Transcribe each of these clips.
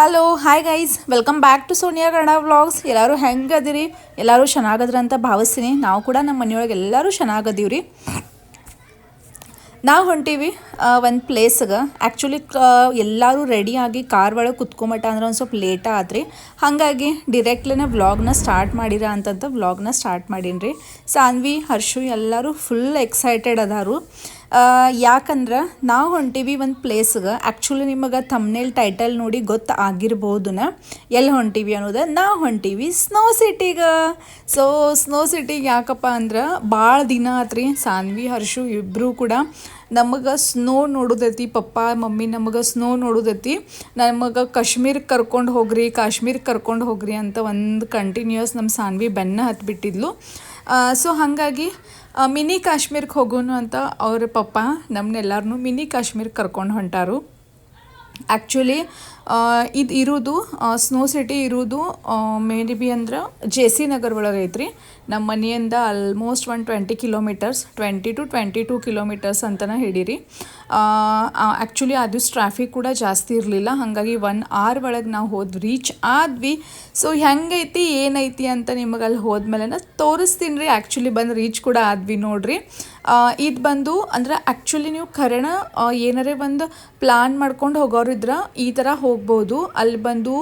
Hello hi guys, welcome back to Sonia Kannada vlogs. ಎಲ್ಲರೂ ಹೆಂಗದಿರಿ? ಎಲ್ಲರೂ ಚೆನ್ನಾಗದ್ರ ಅಂತ ಭಾವಿಸ್ತೀನಿ. ನಾವು ಕೂಡ ನಮ್ಮ ಮನೆಯೊಳಗೆ ಎಲ್ಲರೂ ಚೆನ್ನಾಗದೀವ್ರಿ. ನಾವು ಹೊಂಟೀವಿ ಒಂದು ಪ್ಲೇಸ್ಗೆ. ಆ್ಯಕ್ಚುಲಿ ಎಲ್ಲರೂ ರೆಡಿಯಾಗಿ ಕಾರ್ ಒಳಗೆ ಕುತ್ಕೊಂಬಟ ಅಂದ್ರೆ ಒಂದು ಸ್ವಲ್ಪ ಲೇಟ ಆದ್ರಿ. ಹಾಗಾಗಿ ಡಿರೆಕ್ಟ್ಲಿನೇ ವ್ಲಾಗ್ನ ಸ್ಟಾರ್ಟ್ ಮಾಡಿರ ಅಂತಂತ ವ್ಲಾಗ್ನ ಸ್ಟಾರ್ಟ್ ಮಾಡೀನಿ ರೀ. ಸಾನ್ವಿ, ಹರ್ಷು ಎಲ್ಲರೂ ಫುಲ್ ಎಕ್ಸೈಟೆಡ್ ಅದಾರು. ಯಾಕಂದ್ರೆ ನಾವು ಹೊಂಟೀವಿ ಒಂದು ಪ್ಲೇಸ್ಗೆ. ಆ್ಯಕ್ಚುಲಿ ನಿಮಗೆ ಥಂಬ್ನೇಲ್ ಟೈಟಲ್ ನೋಡಿ ಗೊತ್ತಾಗಿರ್ಬೋದನ ಎಲ್ಲಿ ಹೊಂಟೀವಿ ಅನ್ನೋದು. ನಾವು ಹೊಂಟೀವಿ ಸ್ನೋ ಸಿಟಿಗೆ. ಸೊ ಸ್ನೋ ಸಿಟಿಗೆ ಯಾಕಪ್ಪ ಅಂದ್ರೆ ಭಾಳ ದಿನ ಆತ್ರಿ ಸಾನ್ವಿ ಹರ್ಷು ಇಬ್ಬರು ಕೂಡ ನಮಗೆ ಸ್ನೋ ನೋಡೋದೈತಿ. ಪಪ್ಪ ಮಮ್ಮಿ ನಮಗೆ ಸ್ನೋ ನೋಡೋದೈತಿ, ನಮಗೆ ಕಾಶ್ಮೀರಕ್ಕೆ ಕರ್ಕೊಂಡು ಹೋಗ್ರಿ ಅಂತ ಒಂದು ಕಂಟಿನ್ಯೂಸ್ ನಮ್ಮ ಸಾನ್ವಿ ಬೆನ್ನ ಹತ್ಬಿಟ್ಟಿದ್ಲು. ಸೊ ಹಾಗಾಗಿ ಮಿನಿ ಕಾಶ್ಮೀರಕ್ಕೆ ಹೋಗೋಣ ಅಂತ ಅವ್ರ ಪಪ್ಪ ನಮ್ಮನ್ನೆಲ್ಲರನ್ನೂ ಮಿನಿ ಕಾಶ್ಮೀರಕ್ಕೆ ಕರ್ಕೊಂಡು ಹೊಂಟಾರು. ಆ್ಯಕ್ಚುಲಿ ಇದು ಇರೋದು ಸ್ನೋ ಸಿಟಿ ಇರೋದು ಮೇ ಬಿ ಅಂದ್ರೆ JC ನಗರ್ ಒಳಗೆ ಐತ್ರಿ. ನಮ್ಮ ಮನೆಯಿಂದ ಆಲ್ಮೋಸ್ಟ್ 120 ಕಿಲೋಮೀಟರ್ಸ್, 20 to 22 ಕಿಲೋಮೀಟರ್ಸ್ ಅಂತಲೇ ಹಿಡೀರಿ. ಆ್ಯಕ್ಚುಲಿ ಅದು ಟ್ರಾಫಿಕ್ ಕೂಡ ಜಾಸ್ತಿ ಇರಲಿಲ್ಲ. ಹಾಗಾಗಿ 1 hour ಒಳಗೆ ನಾವು ರೀಚ್ ಆದ್ವಿ. ಸೊ ಹೆಂಗೈತಿ ಏನೈತಿ ಅಂತ ನಿಮಗೆ ಅಲ್ಲಿ ಹೋದ್ಮೇಲೆ ತೋರಿಸ್ತೀನಿ ರೀ. ಆ್ಯಕ್ಚುಲಿ ಬಂದು ರೀಚ್ ಕೂಡ ಆದ್ವಿ ನೋಡ್ರಿ. ಇದು ಬಂದು ಅಂದ್ರೆ ಆ್ಯಕ್ಚುಲಿ ನೀವು ಖರೇನ ಏನಾರೇ ಒಂದು ಪ್ಲಾನ್ ಮಾಡ್ಕೊಂಡು ಹೋಗೋರಿದ್ರೆ ಈ ಥರ ಹೋಗ್ಬೋದು. ಅಲ್ಲಿ ಬಂದು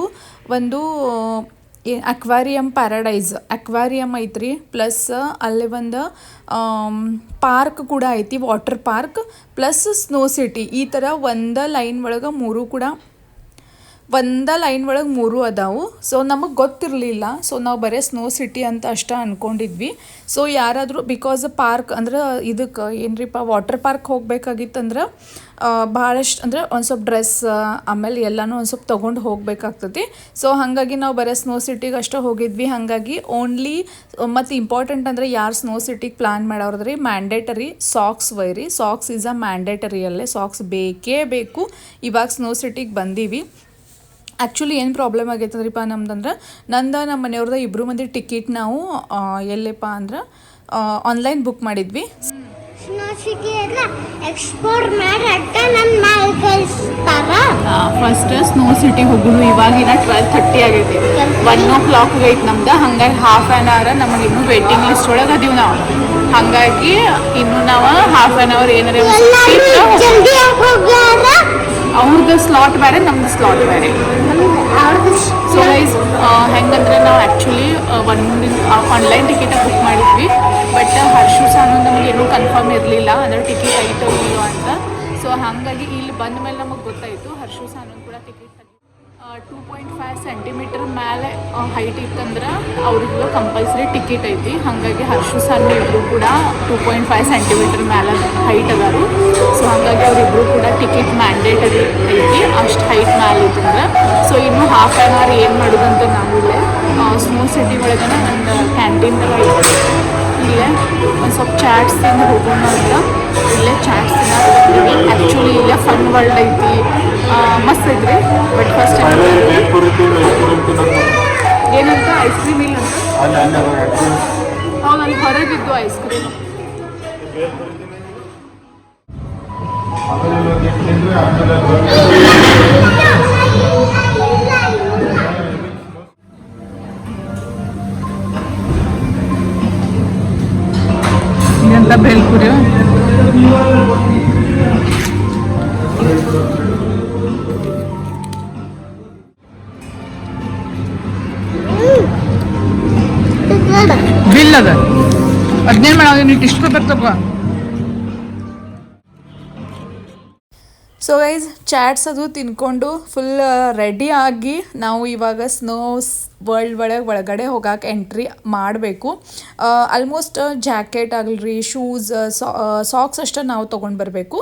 ಒಂದು ಅಕ್ವಾರಿಯಮ್ ಐತ್ರಿ. ಪ್ಲಸ್ ಅಲ್ಲಿ ಒಂದು ಪಾರ್ಕ್ ಕೂಡ ಐತಿ, water park plus snow city. ಈ ಥರ ಒಂದೇ ಲೈನ್ ಒಳಗೆ ಮೂರು ಅದಾವು. ಸೊ ನಮಗೆ ಗೊತ್ತಿರಲಿಲ್ಲ. ಸೊ ನಾವು ಬರೀ ಸ್ನೋ ಸಿಟಿ ಅಂತ ಅಷ್ಟೇ ಅಂದ್ಕೊಂಡಿದ್ವಿ. ಸೊ ಯಾರಾದರೂ ಬಿಕಾಸ್ ಪಾರ್ಕ್ ಅಂದ್ರೆ ಇದಕ್ಕೆ ಏನ್ರಿಪ್ಪ ವಾಟರ್ ಪಾರ್ಕ್ ಹೋಗ್ಬೇಕಾಗಿತ್ತಂದ್ರೆ ಭಾಳಷ್ಟು ಅಂದ್ರೆ ಒಂದು ಸ್ವಲ್ಪ ಡ್ರೆಸ್ ಆಮೇಲೆ ಎಲ್ಲನೂ ಒಂದು ಸ್ವಲ್ಪ ತೊಗೊಂಡು ಹೋಗ್ಬೇಕಾಗ್ತದೆ. ಸೊ ಹಾಗಾಗಿ ನಾವು ಬರೀ ಸ್ನೋ ಸಿಟಿಗೆ ಅಷ್ಟೇ ಹೋಗಿದ್ವಿ. ಹಾಗಾಗಿ ಓನ್ಲಿ ಮತ್ತು ಇಂಪಾರ್ಟೆಂಟ್ ಅಂದರೆ ಯಾರು ಸ್ನೋ ಸಿಟಿಗೆ ಪ್ಲ್ಯಾನ್ ಮಾಡೋದ್ರಿ ಮ್ಯಾಂಡೇಟರಿ ಸಾಕ್ಸ್ ಒಯ್ರಿ. ಸಾಕ್ಸ್ ಈಸ್ ಅ ಮ್ಯಾಂಡೇಟರಿ ಅಲ್ಲೇ, ಸಾಕ್ಸ್ ಬೇಕೇ ಬೇಕು. ಇವಾಗ ಸ್ನೋ ಸಿಟಿಗೆ ಬಂದೀವಿ. ಆ್ಯಕ್ಚುಲಿ ಏನು ಪ್ರಾಬ್ಲಮ್ ಆಗೈತಂದ್ರಿಪ್ಪ ನಮ್ದಂದ್ರೆ ನಮ್ಮ ಮನೆಯವ್ರದ್ದು 2 ಮಂದಿ ಟಿಕೆಟ್ ನಾವು ಎಲ್ಲಿಪ್ಪ ಅಂದ್ರೆ ಆನ್ಲೈನ್ ಬುಕ್ ಮಾಡಿದ್ವಿ. ಸ್ನೋ ಸಿಟಿ ಎಲ್ಲ ಎಕ್ಸ್ಪ್ಲೋರ್ ಮಾಡಿ ನನ್ನ ಮೇಲೆ ಕಳಿಸ್ತಾರ. ಫಸ್ಟ್ ಸ್ನೋ ಸಿಟಿ ಹೋಗೋದು ಇವಾಗಿನ 12:30 ಆಗೈತಿ. 1 o'clock ಐತಿ ನಮ್ದು. ಹಾಗಾಗಿ ½ an hour ನಮಗೆ ಇನ್ನೂ ವೇಟಿಂಗ್ ಲಿಸ್ಟ್ ಒಳಗೆ ಅದೀವಿ ನಾವು. ಹಾಗಾಗಿ ಇನ್ನು ನಾವು ½ an hour ಏನಾರ ಜಲ್ದಿ ಹೋಗ್ಯಾರ. ಅವ್ರದ್ದು ಸ್ಲಾಟ್ ಬೇರೆ, ನಮ್ದು ಸ್ಲಾಟ್ ಬೇರೆ. ಸೊ ಗೈಸ್ ಹೆಂಗಂದ್ರೆ ನಾವು ಆ್ಯಕ್ಚುಲಿ ಆನ್ಲೈನ್ ಟಿಕೆಟ್ ಬುಕ್ ಮಾಡಿದ್ವಿ. ಬಟ್ ಹರ್ಷು ಸಾನು ನಮಗೆ ಏನೂ ಕನ್ಫರ್ಮ್ ಇರಲಿಲ್ಲ ಅಂದರೆ ಟಿಕೆಟ್ ಐತೋ ಇಲ್ಲೋ ಅಂತ. ಸೊ ಹಾಗಾಗಿ ಇಲ್ಲಿ ಬಂದ ಮೇಲೆ ನಮಗೆ ಗೊತ್ತಾಯಿತು ಹರ್ಷು ಸಾನು ಕೂಡ ಟಿಕೆಟ್ 2.5 centimeter ಮೇಲೆ ಹೈಟ್ ಇತ್ತಂದ್ರೆ ಅವ್ರಿಗೂ ಕಂಪಲ್ಸರಿ ಟಿಕೆಟ್ ಐತಿ. ಹಾಗಾಗಿ ಹರ್ಷು ಸಾನು ಇಬ್ಬರು ಕೂಡ 2.5 centimeter ಮೇಲೆ ಹೈಟ್ ಅದಾರು. ಸೊ ಹಾಗಾಗಿ ಅವರಿಬ್ಬರು ಕೂಡ ಟಿಕೆಟ್ ಮ್ಯಾಂಡೇಟರಿ ಐತಿ, ಅಷ್ಟು ಹೈಟ್ ಮೇಲೆ ಇತ್ತಂದ್ರೆ. ಸೊ ಇನ್ನು ½ an hour ಏನು ಮಾಡೋದಂತ ನಾವಿಲ್ಲೇ ಸ್ನೋ ಸಿಟಿ ಒಳಗೆ ಒಂದು ಕ್ಯಾಂಟೀನ್ ಥರ ಐತಿ. ಇಲ್ಲೇ ಒಂದು ಸ್ವಲ್ಪ ಚಾಟ್ಸ್ ತಿಂದು ಹೋಗೋಣ ಅಂತ ಇಲ್ಲೇ ಚಾಟ್ಸ್ ತಿನ್ನೋದು. ಆ್ಯಕ್ಚುಲಿ ಇಲ್ಲೇ ಫನ್ ವರ್ಲ್ಡ್ ಐತಿ, ಮಸ್ತ್ ಐತ್ರಿ. ಬಟ್ ಫಸ್ಟ್ ಏನಂತ ಐಸ್ ಕ್ರೀಮ್ ಇಲ್ಲ ಅಂತ. ಹೌದು, ಅಲ್ಲಿ ಹೊರಗಿದ್ದು ಐಸ್ ಕ್ರೀಮ್. ಇದಂತ ಬೇಲ್ಪುರಿ. ಬಿಲ್ ಅದ 15 ಮಾಡೋದು, ನೀವು ಇಷ್ಟು ಬರ್ತಪ್ಪ. ಸೊ ಗೈಸ್ ಚಾಟ್ಸ್ ಅದು ತಿನ್ಕೊಂಡು ಫುಲ್ ರೆಡಿ ಆಗಿ ನಾವು ಇವಾಗ ಸ್ನೋ ವರ್ಲ್ಡ್ ಒಳಗಡೆ ಹೋಗಕ್ಕೆ ಎಂಟ್ರಿ ಮಾಡಬೇಕು. ಆಲ್ಮೋಸ್ಟ್ ಜಾಕೆಟ್ ಆಗಲ್ರಿ, ಶೂಸ್, ಸಾಕ್ಸ್ ಅಷ್ಟೇ ನಾವು ತೊಗೊಂಡು ಬರಬೇಕು.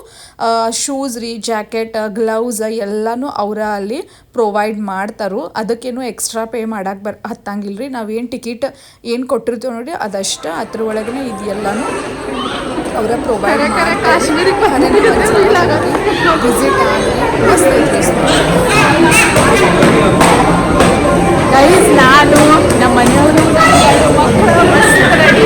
ಶೂಸ್ ರೀ, ಜಾಕೆಟ್, ಗ್ಲೌಸ್ ಎಲ್ಲನೂ ಅವರ ಅಲ್ಲಿ ಪ್ರೊವೈಡ್ ಮಾಡ್ತಾರೋ. ಅದಕ್ಕೇನು ಎಕ್ಸ್ಟ್ರಾ ಪೇ ಮಾಡಕ್ಕೆ ಹತ್ತಂಗಿಲ್ಲ ರೀ. ನಾವೇನು ಟಿಕೆಟ್ ಏನು ಕೊಟ್ಟಿರ್ತೀವಿ ನೋಡಿ ಅದಷ್ಟು ಅದ್ರ ಒಳಗನೆ ಇದು ಎಲ್ಲನೂ ಅವರ ಪ್ರೊವೈಡ್ ಮಾಡ್ತಾರೆ. ವಿಸಿಟ್ ಆಗಿ ಮಸ್ತ್ ಐತ್ರಿ. ಗೈಸ್ ನಾನು ನಮ್ಮ ಮನೆಯವರು ಮಕ್ಕಳು ಮಸ್ತ್ ರೆಡಿ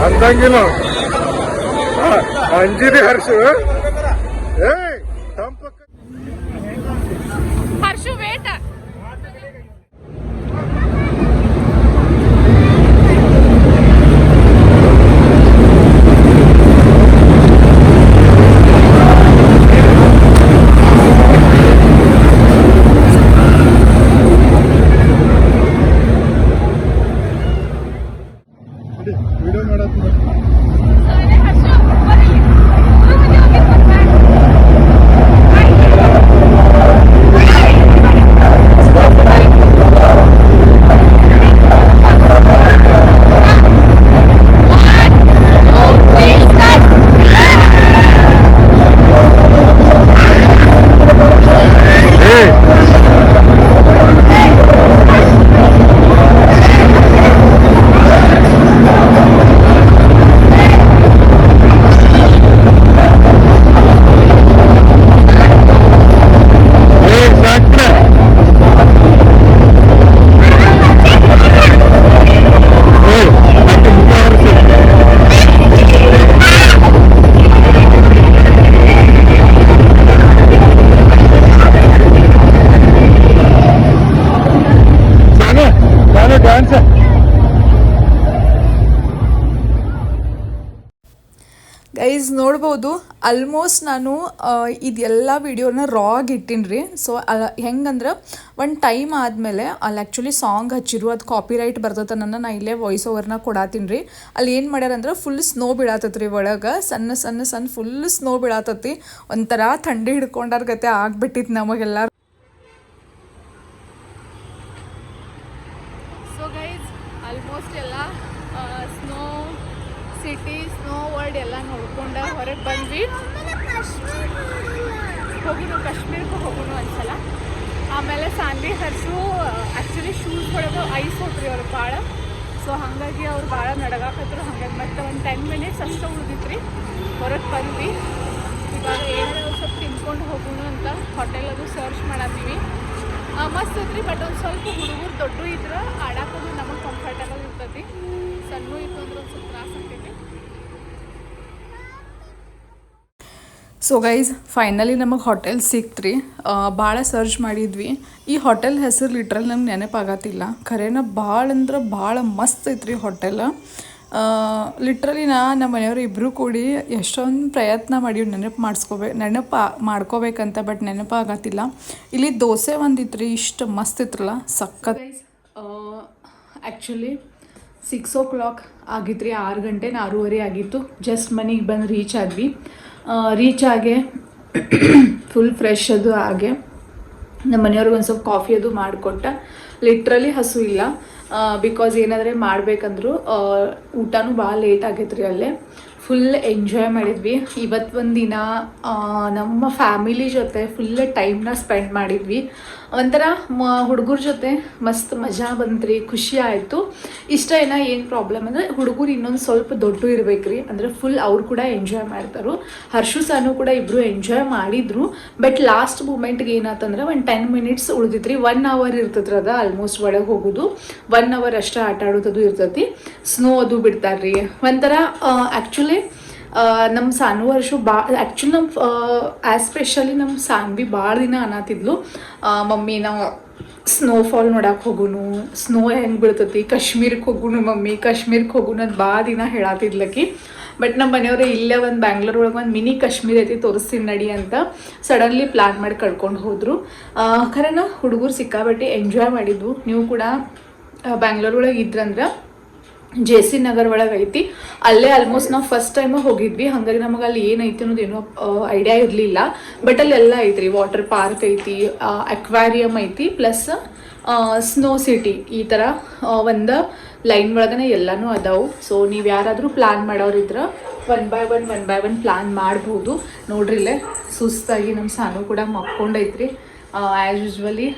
ಅಂತಂಗಿಲ್ಲ ಅಂಜಿರಿ ಹರ್ಷು ಏಯ್ ತಂಪಕ್ಕ ಹರ್ಷು ವೇಟ ವಿಡಿಯೋ ಮಾಡತ್ತ ನಾನು ಡ್ಯಾನ್ಸ್ ಗೈಸ್ ನೋಡ್ಬೋದು ಆಲ್ಮೋಸ್ಟ್ ನಾನು ಇದೆಲ್ಲ ವಿಡಿಯೋನ ರಾಗ್ ಇಟ್ಟಿನಿ ರೀ. ಸೊ ಹೆಂಗಂದ್ರೆ ಒಂದು ಟೈಮ್ ಆದಮೇಲೆ ಅಲ್ಲಿ ಆ್ಯಕ್ಚುಲಿ ಸಾಂಗ್ ಹಚ್ಚಿರು ಅದು ಕಾಪಿರೈಟ್ ಬರ್ತೈತೆ ನಾ ಇಲ್ಲೇ ವಾಯ್ಸ್ ಓವರ್ನ ಕೊಡಾತೀನಿ ರೀ. ಅಲ್ಲಿ ಏನು ಮಾಡ್ಯಾರಂದ್ರೆ ಫುಲ್ ಸ್ನೋ ಬೀಳಾತೈತೆ ರೀ ಒಳಗೆ ಸಣ್ಣ ಸಣ್ಣ ಸಣ್ಣ ಫುಲ್ ಸ್ನೋ ಬೀಳಾತೈತಿ. ಒಂಥರ ಥಂಡಿ ಹಿಡ್ಕೊಂಡಾರ ಗತೆ ಆಗ್ಬಿಟ್ಟಿತ್ತು ನಮಗೆಲ್ಲ. ಸೊ ಗೈಸ್ ಆಲ್ಮೋಸ್ಟ್ ಎಲ್ಲ ಸ್ನೋ ಸಿಟಿ ಸ್ನೋ ವರ್ಲ್ಡ್ ಎಲ್ಲ ನೋಡ್ಕೊಂಡು ಹೊರಗೆ ಬಂದ್ವಿ. ಹೋಗುನು ಕಾಶ್ಮೀರಕ್ಕೆ ಹೋಗುನು ಒಂದ್ಸಲ. ಆಮೇಲೆ ಸಾನ್ವಿ ಹರ್ಷು ಆ್ಯಕ್ಚುಲಿ ಶೂಸ್ ಒಳಗೆ ಐಸ್ ಹೋಗ್ರಿ ಅವ್ರು ಭಾಳ. ಸೊ ಹಾಗಾಗಿ ಅವ್ರು ಭಾಳ ನಡಗಾಕತ್ರು. ಹಾಗಾಗಿ ಮತ್ತೆ ಒಂದು 10 ಮಿನಿಟ್ಸ್ ಅಷ್ಟೇ ಉಳಿದಿತ್ತು ರೀ. ಹೊರಗೆ ಬಂದ್ವಿ. ಇವಾಗ ಏನಾದ್ರು ಸ್ವಲ್ಪ ತಿನ್ಕೊಂಡು ಹೋಗೋಣ ಅಂತ ಹೋಟೆಲ್ ಅದು ಸರ್ಚ್ ಮಾಡತ್ತೀವಿ. ಮಸ್ತ್ ಐತ್ರಿ. ಬಟ್ ಒಂದು ಸ್ವಲ್ಪ ಹುಡುಗರು ದೊಡ್ಡ ಇದ್ರೆ ಆಡಾಕೋದು ನಮಗೆ ಕಂಫರ್ಟಬಲ್ ಇರ್ತೈತಿ. ಸಣ್ಣ ಇತ್ತು ಅಂದ್ರೆ ಒಂದು ಸ್ವಲ್ಪ ತ್ರಾಸ ಆಗ್ತೈತಿ. ಸೊ ಗೈಸ್ ಫೈನಲಿ ನಮಗೆ ಹೋಟೆಲ್ ಸಿಕ್ತ್ರಿ. ಭಾಳ ಸರ್ಚ್ ಮಾಡಿದ್ವಿ. ಈ ಹೋಟೆಲ್ ಹೆಸರು ಲಿಟ್ರಲ್ ನಮ್ಗೆ ನೆನಪಾಗತ್ತಿಲ್ಲ. ಖರೇನ ಭಾಳ ಅಂದ್ರೆ ಭಾಳ ಮಸ್ತ್ ಐತ್ರಿ ಹೋಟೆಲ್. ಲಿಟ್ರಲಿ ನಮ್ಮ ಮನೆಯವರು ಇಬ್ಬರು ಕೂಡಿ ಎಷ್ಟೊಂದು ಪ್ರಯತ್ನ ಮಾಡೀವಿ ನೆನಪು ಮಾಡ್ಕೋಬೇಕಂತ. ಬಟ್ ನೆನಪಾಗತ್ತಿಲ್ಲ. ಇಲ್ಲಿ ದೋಸೆ ಒಂದಿತ್ತು ರೀ, ಇಷ್ಟು ಮಸ್ತ್ ಇತ್ರಲ್ಲ, ಸಖತ್. ಆ್ಯಕ್ಚುಲಿ 6 o'clock ಆಗಿತ್ತು ರೀ. 6 ಗಂಟೆ 6:30 ಆಗಿತ್ತು. ಜಸ್ಟ್ ಮನೆಗೆ ಬಂದು ರೀಚ್ ಆದ್ವಿ. ರೀಚ್ ಆಗಿ ಫುಲ್ ಫ್ರೆಶ್ ಅದು ಆಗಿ ನಮ್ಮ ಮನೆಯವ್ರಿಗೆ ಒಂದು ಸ್ವಲ್ಪ ಕಾಫಿ ಅದು ಮಾಡಿಕೊಟ್ಟ. ಲಿಟ್ರಲಿ ಹಸು ಇಲ್ಲ. ಬಿಕಾಸ್ ಏನಾದರೆ ಮಾಡಬೇಕಂದ್ರು ಊಟನೂ ಭಾಳ ಲೇಟ್ ಆಗೈತೆ ರೀ. ಅಲ್ಲೇ ಫುಲ್ ಎಂಜಾಯ್ ಮಾಡಿದ್ವಿ. ಇವತ್ತು ಒಂದು ದಿನ ನಮ್ಮ ಫ್ಯಾಮಿಲಿ ಜೊತೆ ಫುಲ್ ಟೈಮ್ನ ಸ್ಪೆಂಡ್ ಮಾಡಿದ್ವಿ. ಒಂಥರ ಹುಡುಗರ ಜೊತೆ ಮಸ್ತ್ ಮಜಾ ಬಂತ್ರಿ, ಖುಷಿ ಆಯಿತು. ಇಷ್ಟ ಏನು ಪ್ರಾಬ್ಲಮ್ ಅಂದರೆ ಹುಡುಗರು ಇನ್ನೊಂದು ಸ್ವಲ್ಪ ದೊಡ್ಡ ಇರ್ಬೇಕು ರೀ. ಅಂದರೆ ಫುಲ್ ಅವ್ರು ಕೂಡ ಎಂಜಾಯ್ ಮಾಡ್ತಾರೆ. ಹರ್ಷು ಸಾನು ಕೂಡ ಇಬ್ಬರು ಎಂಜಾಯ್ ಮಾಡಿದ್ರು. ಬಟ್ ಲಾಸ್ಟ್ ಮೂಮೆಂಟ್ಗೆ ಏನಾತಂದ್ರೆ ಒಂದು 10 minutes ಉಳಿದಿತ್ತು ರೀ. 1 hour ಇರ್ತೈತ್ರಿ ಅದು ಆಲ್ಮೋಸ್ಟ್ ಒಳಗೆ ಹೋಗೋದು. 1 hour ಅಷ್ಟೇ ಆಟ ಆಡೋದು ಇರ್ತೈತಿ. ಸ್ನೋ ಅದು ಬಿಡ್ತಾರೆ ರೀ. ಒಂಥರ ಆ್ಯಕ್ಚುಲಿ ನಮ್ಮ ಸಾನು ವರ್ಷು ಆ್ಯಕ್ಚುಲಿ ನಮ್ಮ ಎಸ್ಪೆಷಲಿ ನಮ್ಮ ಸಾನ್ವಿ ಭಾಳ ದಿನ ಅನ್ನತ್ತಿದ್ಲು, ಮಮ್ಮಿ ನಾವು ಸ್ನೋಫಾಲ್ ನೋಡಕ್ಕೆ ಹೋಗುನು, ಸ್ನೋ ಹೆಂಗೆ ಬೀಳ್ತೈತಿ, ಕಾಶ್ಮೀರಕ್ಕೆ ಹೋಗುನು ಮಮ್ಮಿ, ಕಾಶ್ಮೀರಕ್ಕೆ ಹೋಗುನು ಅಂತ ಭಾಳ ದಿನ ಹೇಳತ್ತಿದ್ಲಕ್ಕಿ. ಬಟ್ ನಮ್ಮ ಮನೆಯವ್ರೆ ಇಲ್ಲೇ ಒಂದು ಬ್ಯಾಂಗ್ಳೂರ್ ಒಳಗೆ ಒಂದು ಮಿನಿ ಕಾಶ್ಮೀರ ಐತಿ, ತೋರಿಸ್ತೀನಿ ನಡಿ ಅಂತ ಸಡನ್ಲಿ ಪ್ಲ್ಯಾನ್ ಮಾಡಿ ಕರ್ಕೊಂಡು ಹೋದರು. ಖರೇನ ಹುಡುಗರು ಸಿಕ್ಕಾಬಟ್ಟೆ ಎಂಜಾಯ್ ಮಾಡಿದ್ವು. ನೀವು ಕೂಡ ಬ್ಯಾಂಗ್ಳೂರ್ ಒಳಗೆ ಇದ್ರಂದ್ರೆ JC ನಗರ್ ಒಳಗೆ ಐತಿ. ಅಲ್ಲೇ ಆಲ್ಮೋಸ್ಟ್ ನಾವು ಫಸ್ಟ್ ಟೈಮ್ ಹೋಗಿದ್ವಿ. ಹಾಗಾಗಿ ನಮಗೆ ಅಲ್ಲಿ ಏನೈತಿ ಅನ್ನೋದು ಏನೋ ಐಡಿಯಾ ಇರಲಿಲ್ಲ. ಬಟ್ ಅಲ್ಲಿ ಎಲ್ಲ ಐತ್ರಿ. ವಾಟರ್ ಪಾರ್ಕ್ ಐತಿ, ಅಕ್ವಾರಿಯಮ್ ಐತಿ, ಪ್ಲಸ್ ಸ್ನೋ ಸಿಟಿ. ಈ ಥರ ಒಂದು ಲೈನ್ ಒಳಗನೆ ಎಲ್ಲನೂ ಅದಾವು. ಸೊ ನೀವು ಯಾರಾದರೂ ಪ್ಲ್ಯಾನ್ ಮಾಡೋರಿದ್ರೆ 1 by 1 ಪ್ಲ್ಯಾನ್ ಮಾಡ್ಬೋದು. ನೋಡ್ರಿಲ್ಲೇ ಸುಸ್ತಾಗಿ ನಮ್ಮ ಸಾನು ಕೂಡ ಮಕ್ಕೊಂಡೈತ್ರಿ. ಆ್ಯಸ್ ಯೂಶ್ವಲಿ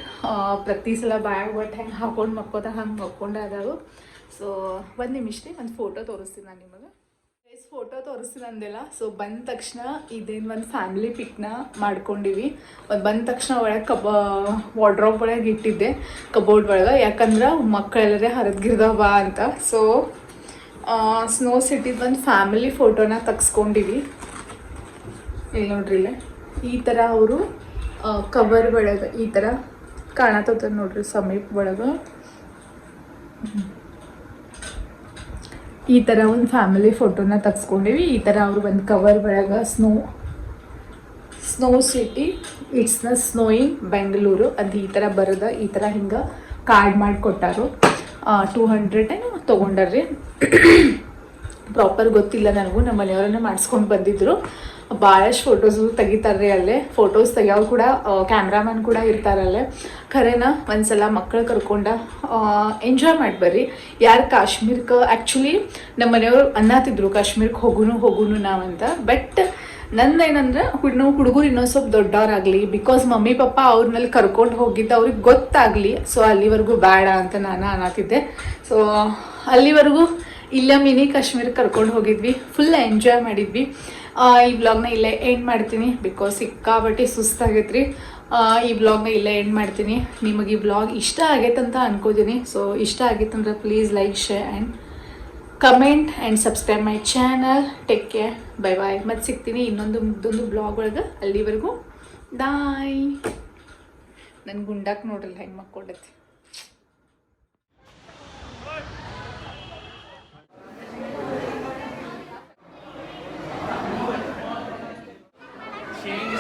ಪ್ರತಿ ಸಲ ಬ್ಯಾಗ್ ಬಟ್ ಹೆಂಗೆ ಹಾಕೊಂಡು ಮಕ್ಕೋತ ಹಂಗೆ ಮಕ್ಕೊಂಡೆ ಅದಾವು. ಸೊ ಒಂದು ನಿಮಿಷ ರೀ, ಒಂದು ಫೋಟೋ ತೋರಿಸ್ತೀನಿ ನಾನು ನಿಮಗೆ. ಫೋಟೋ ತೋರಿಸ್ತೀನಿ ಅಂದೆಲ್ಲ. ಸೊ ಬಂದ ತಕ್ಷಣ ಇದೇನು ಒಂದು ಫ್ಯಾಮಿಲಿ ಪಿಕ್ನ ಮಾಡ್ಕೊಂಡಿವಿ. ಬಂದ ತಕ್ಷಣ ಒಳಗೆ ವಾರ್ಡ್ರೋಬ್ ಒಳಗೆ ಇಟ್ಟಿದ್ದೆ, ಕಬೋರ್ಡ್ ಒಳಗೆ. ಯಾಕಂದ್ರೆ ಮಕ್ಕಳೆಲ್ಲರೇ ಹರಿದ್ಗಿರ್ದಾವ ಅಂತ. ಸೊ ಸ್ನೋ ಸಿಟಿದು ಒಂದು ಫ್ಯಾಮಿಲಿ ಫೋಟೋನ ತೆಗ್ಸ್ಕೊಂಡಿವಿ. ಇಲ್ಲಿ ನೋಡ್ರಿ ಇಲ್ಲೇ ಈ ಥರ ಅವರು ಕವರ್ ಒಳಗೆ ಈ ಥರ ಕಾಣತ್ತದ ನೋಡ್ರಿ ಸಮೀಪ ಒಳಗೆ ಈ ಥರ ಒಂದು ಫ್ಯಾಮಿಲಿ ಫೋಟೋನ ತೆಗ್ಸ್ಕೊಂಡಿವಿ. ಈ ಥರ ಅವರು ಒಂದು ಕವರ್ ಒಳಗೆ ಸ್ನೋ ಸಿಟಿ ಇಟ್ಸ್ ನ ಸ್ನೋಯಿಂಗ್ ಬೆಂಗಳೂರು ಅದು ಈ ಥರ ಬರೋದ ಈ ಥರ ಹಿಂಗೆ ಕಾರ್ಡ್ ಮಾಡಿ ಕೊಟ್ಟಾರು. 200 ಏನೋ ತೊಗೊಂಡಾರ್ರಿ. ಪ್ರಾಪರ್ ಗೊತ್ತಿಲ್ಲ ನನಗೂ, ನಮ್ಮ ಮನೆಯವರನ್ನೇ ಮಾಡಿಸ್ಕೊಂಡು ಬಂದಿದ್ರು. ಭಾಳಷ್ಟು ಫೋಟೋಸು ತೆಗಿತಾರ್ರಿ ಅಲ್ಲೇ. ಫೋಟೋಸ್ ತೆಗಿಯೋರು ಕೂಡ ಕ್ಯಾಮ್ರಾಮನ್ ಕೂಡ ಇರ್ತಾರಲ್ಲೇ. ಖರೇನ ಒಂದ್ಸಲ ಮಕ್ಕಳು ಕರ್ಕೊಂಡ ಎಂಜಾಯ್ ಮಾಡಿ ಬರ್ರಿ. ಯಾರು ಕಾಶ್ಮೀರಕ್ಕೆ ಆ್ಯಕ್ಚುಲಿ ನಮ್ಮ ಮನೆಯವರು ಅನ್ನತ್ತಿದ್ರು ಕಾಶ್ಮೀರಕ್ಕೆ ಹೋಗುನು ನಾವಂತ. ಬಟ್ ನಂದೇನಂದ್ರೆ ಹುಡುಗರು ಇನ್ನೊಂದು ಸ್ವಲ್ಪ ದೊಡ್ಡವರಾಗಲಿ, ಬಿಕಾಸ್ ಮಮ್ಮಿ ಪಪ್ಪ ಅವ್ರನ್ನಲ್ಲಿ ಕರ್ಕೊಂಡು ಹೋಗಿದ್ದು ಅವ್ರಿಗೆ ಗೊತ್ತಾಗಲಿ. ಸೊ ಅಲ್ಲಿವರೆಗೂ ಬೇಡ ಅಂತ ನಾನು ಅನ್ನತ್ತಿದ್ದೆ. ಸೊ ಅಲ್ಲಿವರೆಗೂ ಇಲ್ಲ ಮಿನಿ ಕಾಶ್ಮೀರಕ್ಕೆ ಕರ್ಕೊಂಡು ಹೋಗಿದ್ವಿ, ಫುಲ್ ಎಂಜಾಯ್ ಮಾಡಿದ್ವಿ. ಈ ವ್ಲಾಗ್ನ ಇಲ್ಲೇ ಎಂಡ್ ಮಾಡ್ತೀನಿ ಬಿಕಾಸ್ ಸಿಕ್ಕಾಬಟ್ಟೆ ಸುಸ್ತಾಗೈತ್ರಿ. ಈ ವ್ಲಾಗ್ನ ಇಲ್ಲೇ ಎಂಡ್ ಮಾಡ್ತೀನಿ. ನಿಮಗೆ ಈ ವ್ಲಾಗ್ ಇಷ್ಟ ಆಗೈತಂತ ಅನ್ಕೋತೀನಿ. ಸೊ ಇಷ್ಟ ಆಗೈತಂದ್ರೆ please like share and comment and subscribe my channel. Take care, bye bye. ಮತ್ತೆ ಸಿಗ್ತೀನಿ ಇನ್ನೊಂದು ಬ್ಲಾಗ್ ಒಳಗೆ. ಅಲ್ಲಿವರೆಗೂ ಬಾಯ್. ನನ್ನ ಗುಂಡಾಕ್ ನೋಡ್ರಲ್ಲ ಹೆಂಗೆ ಮಕ್ಕೊಂಡೈತಿ. Change